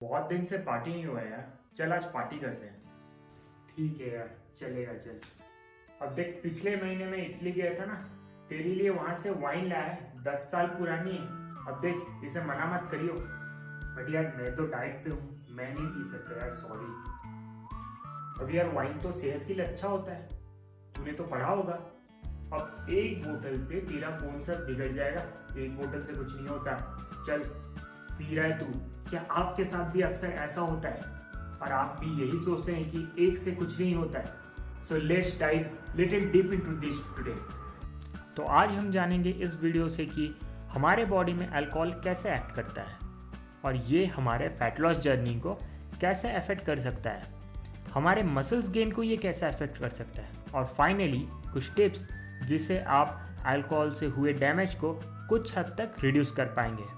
बहुत दिन से पार्टी नहीं हुआ यार। चल आज पार्टी करते हैं। ठीक है यार, चलेगा चल। अब देख, पिछले महीने में इटली गया था ना, तेरे लिए वहां से वाइन लाया है, 10 साल पुरानी है। अब देख, इसे मना मत करियो। बट यार मैं तो डाइट पे हूँ, मैं नहीं पी सकता यार, सॉरी। अब यार वाइन तो सेहत के लिए अच्छा होता है, तूने तो पढ़ा होगा। अब एक बोतल से तेरा कौन सा बिगड़ जाएगा, एक बोतल से कुछ नहीं होता। चल, पी रहा है तू, क्या आपके साथ भी अक्सर ऐसा होता है और आप भी यही सोचते हैं कि एक से कुछ नहीं होता है? So let's dive little deep into this today. तो आज हम जानेंगे इस वीडियो से कि हमारे बॉडी में अल्कोहल कैसे एक्ट करता है और ये हमारे फैट लॉस जर्नी को कैसे अफेक्ट कर सकता है, हमारे मसल्स गेन को ये कैसे अफेक्ट कर सकता है, और फाइनली कुछ टिप्स जिससे आप अल्कोहल से हुए डैमेज को कुछ हद तक रिड्यूस कर पाएंगे।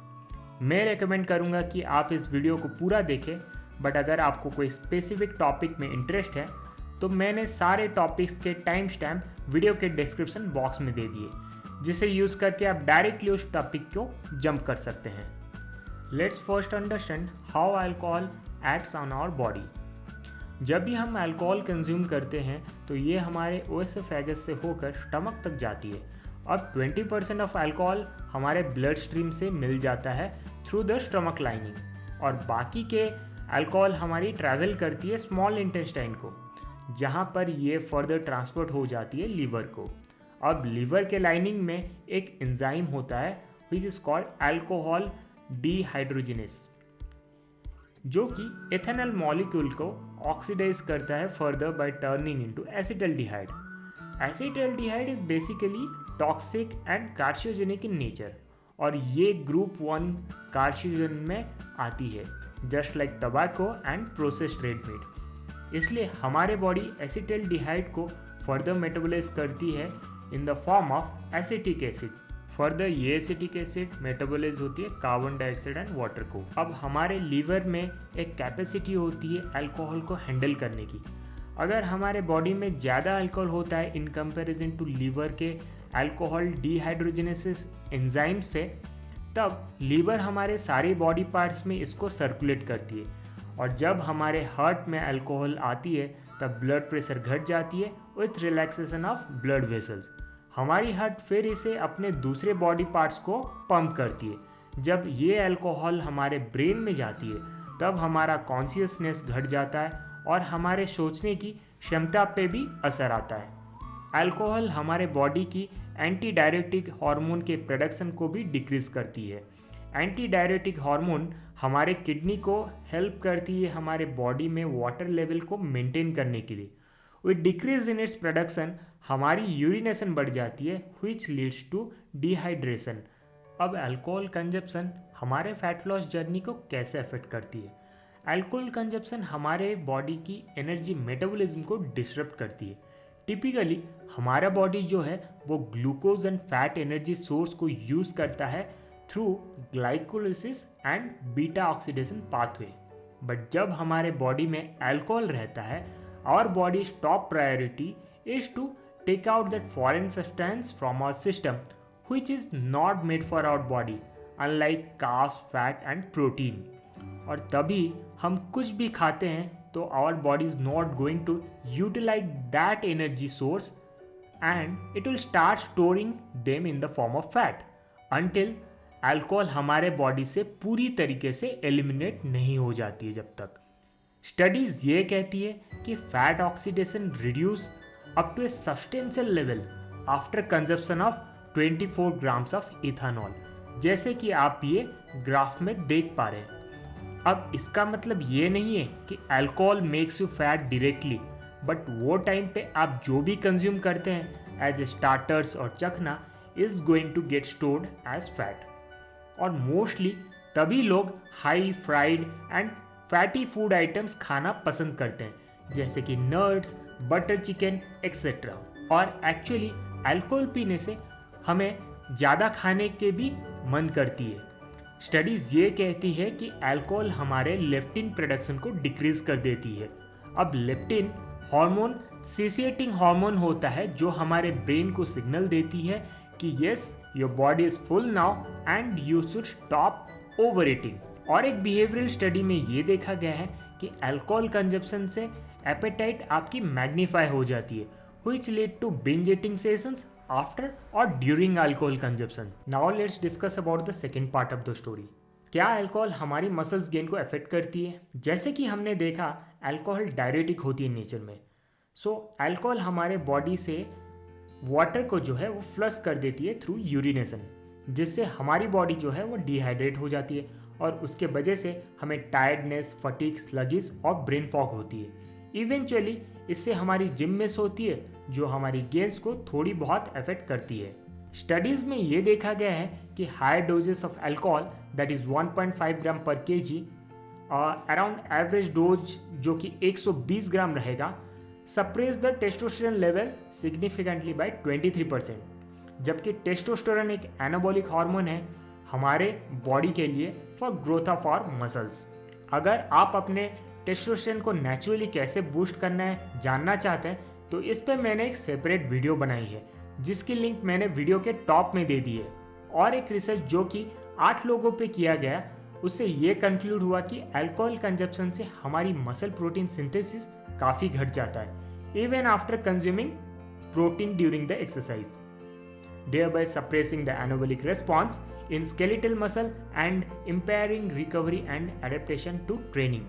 मैं रेकमेंड करूंगा कि आप इस वीडियो को पूरा देखें, बट अगर आपको कोई स्पेसिफिक टॉपिक में इंटरेस्ट है तो मैंने सारे टॉपिक्स के टाइम स्टैम्प वीडियो के डिस्क्रिप्शन बॉक्स में दे दिए, जिसे यूज़ करके आप डायरेक्टली उस टॉपिक को जंप कर सकते हैं। Let's first understand how alcohol acts on our body. जब भी हम अल्कोहल कंज्यूम करते हैं तो ये हमारे ओएसोफेगस से होकर स्टमक तक जाती है। अब 20% ऑफ अल्कोहल हमारे ब्लड स्ट्रीम से मिल जाता है थ्रू द स्टमक लाइनिंग, और बाकी के अल्कोहल हमारी ट्रैवल करती है स्मॉल इंटेस्टाइन को, जहाँ पर ये फर्दर ट्रांसपोर्ट हो जाती है लीवर को। अब लीवर के लाइनिंग में एक एंजाइम होता है which is called alcohol dehydrogenase, जो कि एथेनॉल मॉलिक्यूल को ऑक्सीडाइज करता है further bye turning into acetaldehyde. Acetaldehyde is basically toxic and carcinogenic in nature, और ये ग्रुप 1 कार्सिनोजन में आती है, just like tobacco and processed red meat. इसलिए हमारे बॉडी एसिटल्डिहाइड को फर्दर मेटाबोलाइज करती है in the form of acetic acid. Further ये एसिटिक एसिड मेटाबोलाइज होती है कार्बन डाइऑक्साइड एंड वाटर को। अब हमारे लीवर में एक कैपेसिटी होती है अल्कोहल को हैंडल करने की। अगर हमारे बॉडी में ज़्यादा अल्कोहल होता है इन कंपैरिजन टू लीवर के अल्कोहल डिहाइड्रोजिनेसिस एंजाइम से, तब लीवर हमारे सारे बॉडी पार्ट्स में इसको सर्कुलेट करती है, और जब हमारे हार्ट में अल्कोहल आती है तब ब्लड प्रेशर घट जाती है with relaxation of blood vessels. हमारी हार्ट फिर इसे अपने दूसरे बॉडी पार्ट्स को पंप करती है। जब ये अल्कोहल हमारे ब्रेन में जाती है तब हमारा कॉन्शियसनेस घट जाता है और हमारे सोचने की क्षमता पे भी असर आता है। अल्कोहल हमारे बॉडी की एंटी डायरेटिक हार्मोन के प्रोडक्शन को भी डिक्रीज करती है। एंटी डायरेटिक हार्मोन हमारे किडनी को हेल्प करती है हमारे बॉडी में वाटर लेवल को मेंटेन करने के लिए। With decrease in its production हमारी यूरिनेशन बढ़ जाती है, व्हिच लीड्स टू डिहाइड्रेशन। अब अल्कोहल कंजप्शन हमारे फैट लॉस जर्नी को कैसे अफेक्ट करती है? अल्कोहल कंजप्शन हमारे बॉडी की एनर्जी मेटाबॉलिज्म को डिसरप्ट करती है। टिपिकली हमारा बॉडी जो है वो glucose and fat energy source को यूज़ करता है through glycolysis and beta oxidation pathway. But जब हमारे बॉडी में अल्कोहल रहता है, our body's top priority is to take out that foreign substance from our system which is not made for our body, unlike carbs, fat and protein. और तभी हम कुछ भी खाते हैं तो our body is not going to utilize that energy source and it will start storing them in the form of fat until alcohol हमारे body से पूरी तरीके से एलिमिनेट नहीं हो जाती है। जब तक स्टडीज ये कहती है कि fat oxidation reduce up to a substantial level after consumption of 24 grams of ethanol, जैसे कि आप ये ग्राफ में देख पा रहे हैं। अब इसका मतलब ये नहीं है कि alcohol makes you fat directly, but वो टाइम पे आप जो भी कंज्यूम करते हैं एज ए स्टार्टर्स और चखना is going to get stored as fat. और मोस्टली तभी लोग high fried and fatty food items खाना पसंद करते हैं, जैसे कि नट्स, बटर चिकन एक्सेट्रा। और एक्चुअली अल्कोहल पीने से हमें ज़्यादा खाने के भी मन करती है। स्टडीज़ ये कहती है कि अल्कोहल हमारे लेप्टिन प्रोडक्शन को डिक्रीज कर देती है। अब लेप्टिन हार्मोन सेसिएटिंग हार्मोन होता है जो हमारे ब्रेन को सिग्नल देती है कि yes your body is full now and you should stop over eating. और एक बिहेवियरल स्टडी में ये देखा गया है कि अल्कोहल कंजप्शन से एपेटाइट आपकी मैग्नीफाई हो जाती है, which lead to binge eating sessions after or during alcohol consumption. Now let's discuss about the second part of the story. क्या अल्कोहल हमारी मसल्स गेन को अफेक्ट करती है? जैसे कि हमने देखा अल्कोहल डायरेटिक होती है नेचर में, सो अल्कोहल हमारे बॉडी से वाटर को जो है वो फ्लश कर देती है थ्रू यूरिनेशन, जिससे हमारी बॉडी जो है वो डिहाइड्रेट हो जाती है और उसके वजह से हमें टायर्डनेस, फटीग, स्लगिश और ब्रेन फॉग होती है। इवेंचुअली इससे हमारी जिम मिस होती है, जो हमारी गेन्स को थोड़ी बहुत अफेक्ट करती है। स्टडीज में ये देखा गया है कि higher doses of alcohol that is 1.5 gram per kg around average dose जो कि 120 ग्राम रहेगा, suppress the testosterone level significantly by 23%। जबकि टेस्टोस्टेरोन एक एनाबॉलिक हार्मोन है हमारे बॉडी के लिए for growth of our muscles. अगर आप अपने टेस्टोस्टेरोन को नेचुरली कैसे बूस्ट करना है जानना चाहते हैं तो इस पे मैंने एक सेपरेट वीडियो बनाई है, जिसकी लिंक मैंने वीडियो के टॉप में दे दी है। और एक रिसर्च जो कि 8 लोगों पे किया गया, उससे ये कंक्लूड हुआ कि अल्कोहल कंजप्शन से हमारी मसल प्रोटीन सिंथेसिस काफ़ी घट जाता है even after consuming protein during the exercise, thereby suppressing the anabolic response in skeletal muscle and impairing recovery and adaptation to training.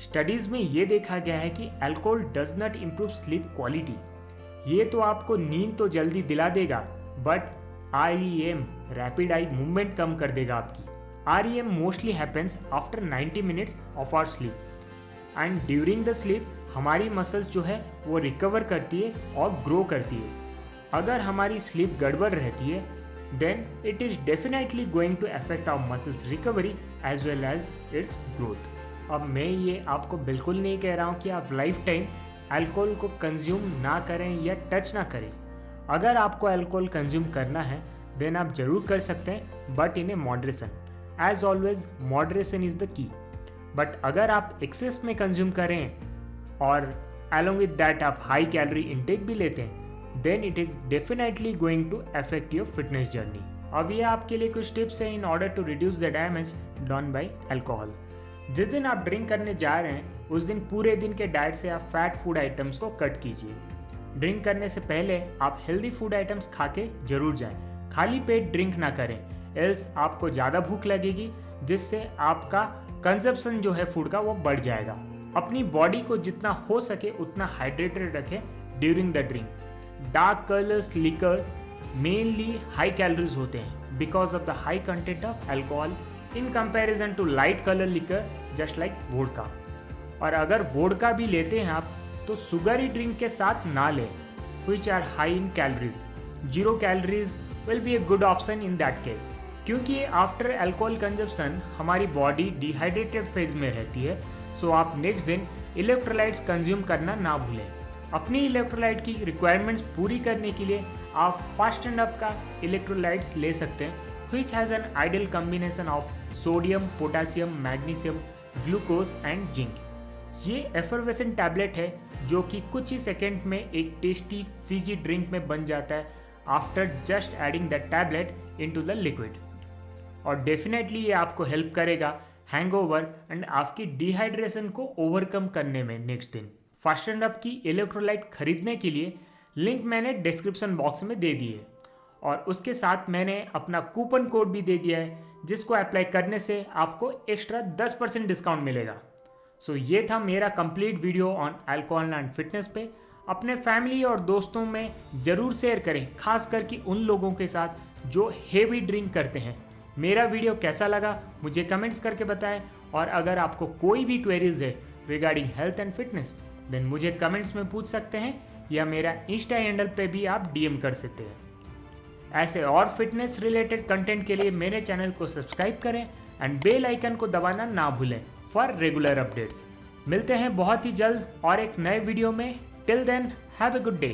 Studies में ये देखा गया है कि alcohol does not improve sleep quality. ये तो आपको नींद तो जल्दी दिला देगा, but REM rapid eye movement कम कर देगा आपकी। REM mostly happens after 90 minutes of our sleep and during the sleep हमारी मसल्स जो है वो रिकवर करती है और ग्रो करती है। अगर हमारी स्लीप गड़बड़ रहती है then it is definitely going to affect our muscles recovery as well as its growth. अब मैं ये आपको बिल्कुल नहीं कह रहा हूँ कि आप लाइफ टाइम अल्कोहल को कंज्यूम ना करें या टच ना करें। अगर आपको अल्कोहल कंज्यूम करना है देन आप जरूर कर सकते हैं, but in a moderation. As always moderation is the key. But अगर आप एक्सेस में कंज्यूम करें और along with that आप हाई कैलोरी इनटेक भी लेते हैं then it is definitely going to affect your fitness journey. अब ये आपके लिए कुछ टिप्स हैं in order to reduce the damage done by alcohol. जिस दिन आप ड्रिंक करने जा रहे हैं उस दिन पूरे दिन के डाइट से आप फैट फूड आइटम्स को कट कीजिए। ड्रिंक करने से पहले आप हेल्दी फूड आइटम्स खा के जरूर जाएं। खाली पेट ड्रिंक ना करें, एल्स आपको ज़्यादा भूख लगेगी जिससे आपका कंजप्शन जो है फूड का वो बढ़ जाएगा। अपनी बॉडी को जितना हो सके उतना हाइड्रेटेड रखें during the drink. Dark colours liquor mainly high calories होते हैं because of the high content of alcohol in comparison to light colour liquor just like vodka. और अगर वोडका भी लेते हैं आप तो सुगरी ड्रिंक के साथ ना लें which are high in calories. 0 calories will be a good option in that case, क्योंकि आफ्टर अल्कोहल कंजप्शन हमारी बॉडी डिहाइड्रेटेड फेज में रहती है। सो आप नेक्स्ट दिन इलेक्ट्रोलाइट्स कंज्यूम करना ना भूलें। अपनी इलेक्ट्रोलाइट की रिक्वायरमेंट्स पूरी करने के लिए आप फास्ट एंड अप का इलेक्ट्रोलाइट्स ले सकते हैं which has an ideal combination of sodium, potassium, magnesium, glucose and zinc. ये एफरवेसेंट टैबलेट है जो कि कुछ ही सेकेंड में एक टेस्टी फीजी ड्रिंक में बन जाता है after just adding that tablet into the liquid. और डेफिनेटली ये आपको हेल्प करेगा हैंगओवर एंड आपकी डिहाइड्रेशन को ओवरकम करने में नेक्स्ट दिन। फास्ट एंड अप की इलेक्ट्रोलाइट खरीदने के लिए लिंक मैंने डिस्क्रिप्शन बॉक्स में दे दी है और उसके साथ मैंने अपना कूपन कोड भी दे दिया है जिसको अप्लाई करने से आपको एक्स्ट्रा 10% डिस्काउंट मिलेगा। सो ये था मेरा complete video on alcohol and fitness पे। अपने फैमिली और दोस्तों में ज़रूर शेयर करें, खास करके उन लोगों के साथ जो हेवी ड्रिंक करते हैं। मेरा वीडियो कैसा लगा मुझे कमेंट्स करके बताएं और अगर आपको कोई भी क्वेरीज है regarding health and fitness then मुझे कमेंट्स में पूछ सकते हैं या मेरा इंस्टा हैंडल पे भी आप DM कर सकते हैं। ऐसे और फिटनेस रिलेटेड कंटेंट के लिए मेरे चैनल को सब्सक्राइब करें एंड बेल आइकन को दबाना ना भूलें फॉर रेगुलर अपडेट्स। मिलते हैं बहुत ही जल्द और एक नए वीडियो में। Till then have a good day.